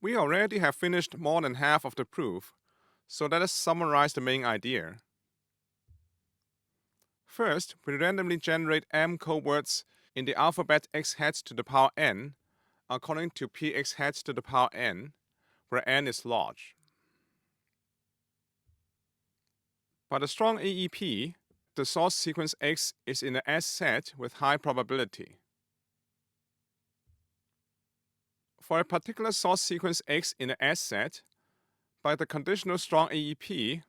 We already have finished more than half of the proof, so let us summarize the main idea. First, we randomly generate m cowords in the alphabet x hat to the power n according to px hat to the power n, where n is large. By the strong AEP, the source sequence X is in the S set with high probability. For a particular source sequence X in the S set, by the conditional strong AEP,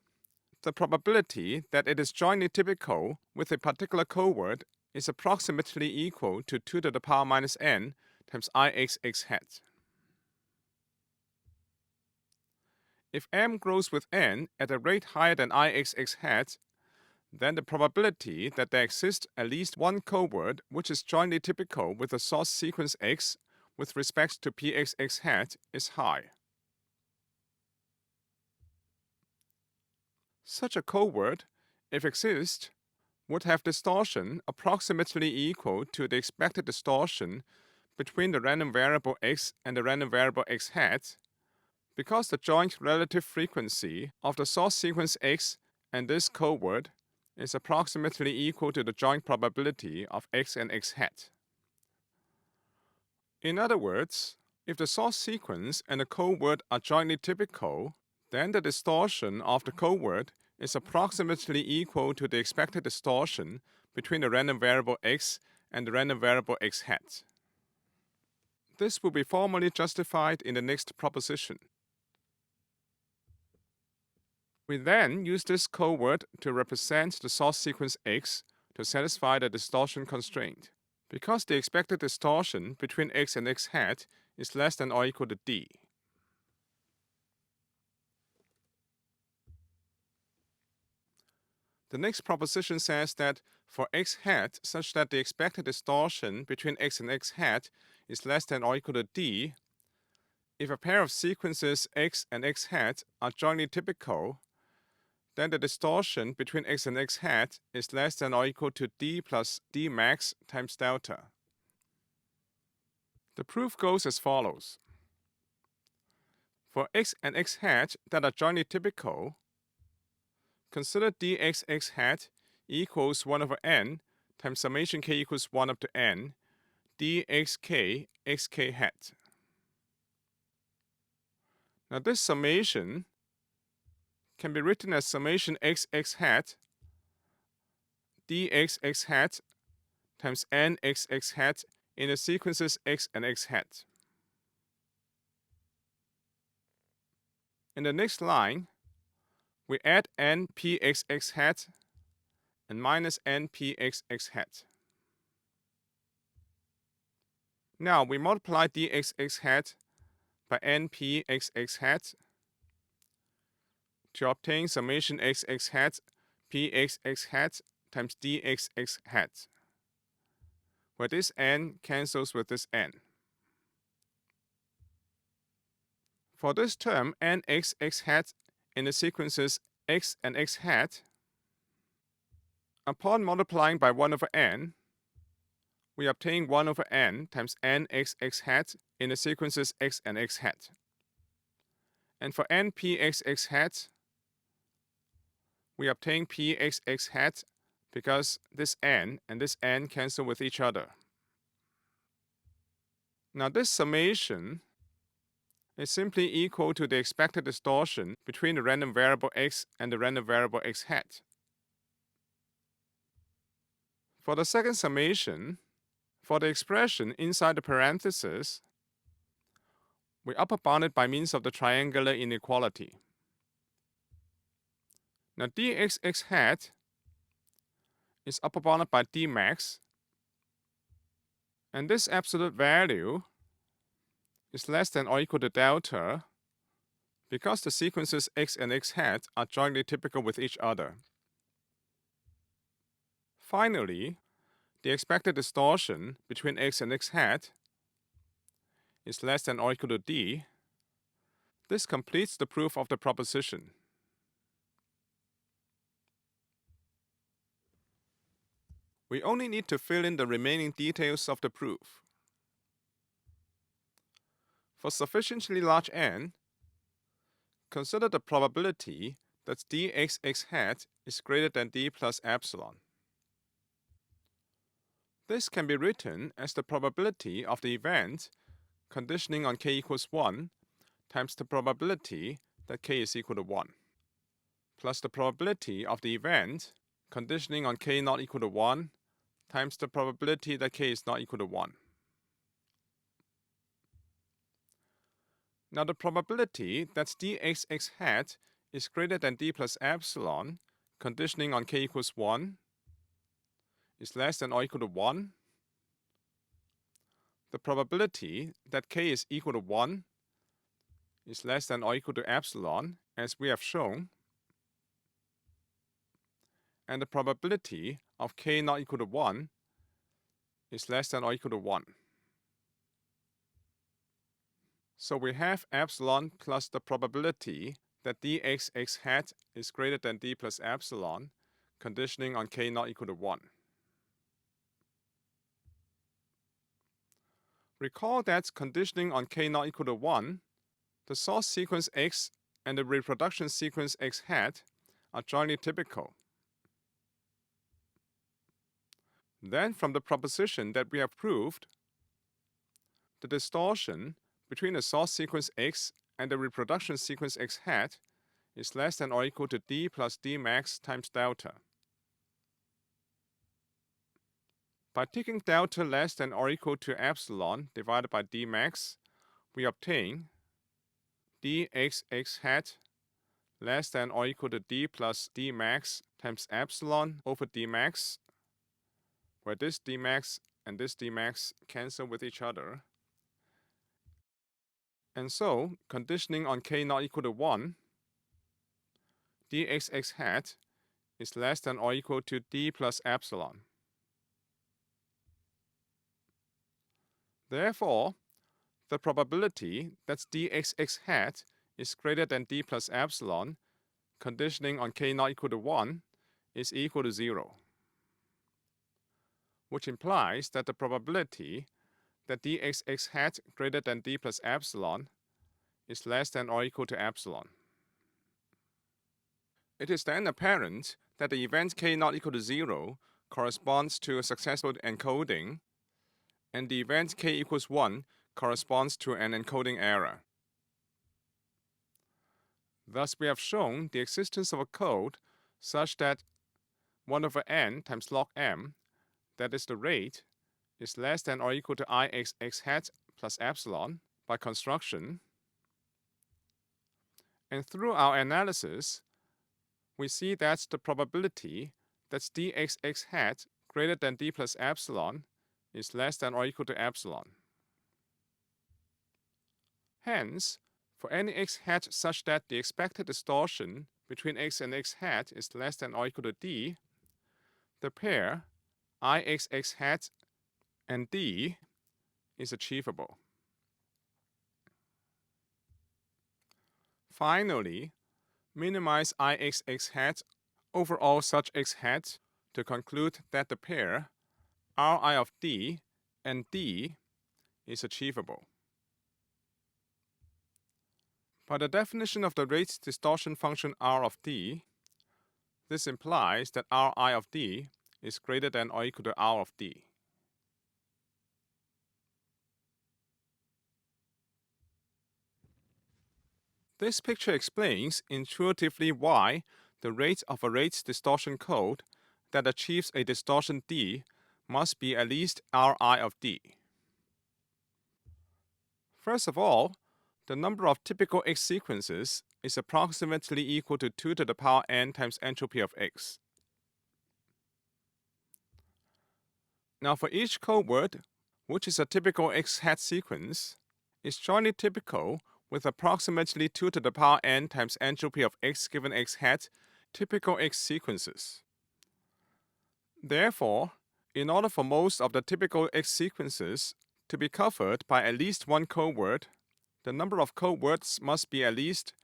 the probability that it is jointly typical with a particular coword is approximately equal to 2 to the power minus n times Ix hat. If m grows with n at a rate higher than Ix hat, then the probability that there exists at least one coword which is jointly typical with the source sequence X with respect to Px hat is high. Such a coword, if exists, would have distortion approximately equal to the expected distortion between the random variable x and the random variable x hat, because the joint relative frequency of the source sequence X and this coword is approximately equal to the joint probability of x and x hat. In other words, if the source sequence and the coword are jointly typical, then the distortion of the coword is approximately equal to the expected distortion between the random variable x and the random variable x hat. This will be formally justified in the next proposition. We then use this coword to represent the source sequence X to satisfy the distortion constraint, because the expected distortion between X and X hat is less than or equal to D. The next proposition says that for X hat such that the expected distortion between X and X hat is less than or equal to D, if a pair of sequences X and X hat are jointly typical, then the distortion between X and X hat is less than or equal to D plus D max times delta. The proof goes as follows. For X and X hat that are jointly typical, consider dxx hat equals 1 over n times summation k equals 1 up to n dxk xk hat. Now this summation can be written as summation xx hat dxx hat times nxx hat in the sequences x and x hat. In the next line, we add npxx hat and minus npxx hat. Now we multiply dxx hat by npxx hat to obtain summation xx hat pxx hat times dxx hat, where this n cancels with this n. For this term nxx hat in the sequences x and x hat, upon multiplying by 1 over n, we obtain 1 over n times nxx hat in the sequences x and x hat. And for npxx hat, we obtain pxx hat because this n and this n cancel with each other. Now this summation is simply equal to the expected distortion between the random variable x and the random variable x hat. For the second summation, for the expression inside the parenthesis, we upper bound it by means of the triangular inequality. Now dxx hat is upper bounded by d max, and this absolute value is less than or equal to delta because the sequences x and x hat are jointly typical with each other. Finally, the expected distortion between x and x hat is less than or equal to d. This completes the proof of the proposition. We only need to fill in the remaining details of the proof. For sufficiently large n, consider the probability that dxx hat is greater than d plus epsilon. This can be written as the probability of the event conditioning on k equals 1 times the probability that k is equal to 1, plus the probability of the event conditioning on k not equal to 1 times the probability that k is not equal to 1. Now the probability that dxx hat is greater than d plus epsilon conditioning on k equals 1 is less than or equal to 1. The probability that k is equal to 1 is less than or equal to epsilon, as we have shown. And the probability of k not equal to 1 is less than or equal to 1. So we have epsilon plus the probability that dxx hat is greater than d plus epsilon, conditioning on k not equal to 1. Recall that conditioning on k not equal to 1, the source sequence x and the reproduction sequence x hat are jointly typical. Then, from the proposition that we have proved, the distortion between the source sequence x and the reproduction sequence x hat is less than or equal to d plus d max times delta. By taking delta less than or equal to epsilon divided by d max, we obtain dxx hat less than or equal to d plus d max times epsilon over d max, where this d max and this d max cancel with each other. And so, conditioning on k not equal to 1, dxx hat is less than or equal to d plus epsilon. Therefore, the probability that dxx hat is greater than d plus epsilon, conditioning on k not equal to 1, is equal to 0, which implies that the probability that dxx hat greater than d plus epsilon is less than or equal to epsilon. It is then apparent that the event k not equal to 0 corresponds to a successful encoding, and the event k equals 1 corresponds to an encoding error. Thus, we have shown the existence of a code such that 1 over n times log m, that is the rate, is less than or equal to ixx hat plus epsilon by construction. And through our analysis, we see that the probability that dxx hat greater than d plus epsilon is less than or equal to epsilon. Hence, for any x hat such that the expected distortion between x and x hat is less than or equal to d, the pair ixx hat and d is achievable. Finally, minimize ixx hat over all such x hats to conclude that the pair Ri of d and d is achievable. By the definition of the rate distortion function R of d, this implies that Ri of d is greater than or equal to R of d. This picture explains intuitively why the rate of a rate distortion code that achieves a distortion d must be at least Ri of d. First of all, the number of typical x sequences is approximately equal to 2 to the power n times entropy of x. Now for each code word, which is a typical x hat sequence, is jointly typical with approximately 2 to the power n times entropy of x given x hat typical x sequences. Therefore, in order for most of the typical x sequences to be covered by at least one code word, the number of code words must be at least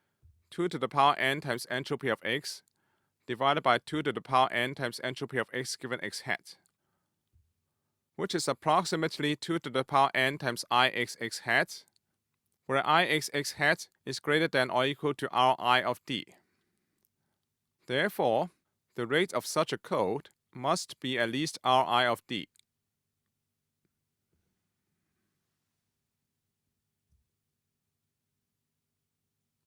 2 to the power n times entropy of x divided by 2 to the power n times entropy of x given x hat, which is approximately 2 to the power n times ixx hat where ixx hat is greater than or equal to Ri of d. Therefore, the rate of such a code must be at least Ri of d.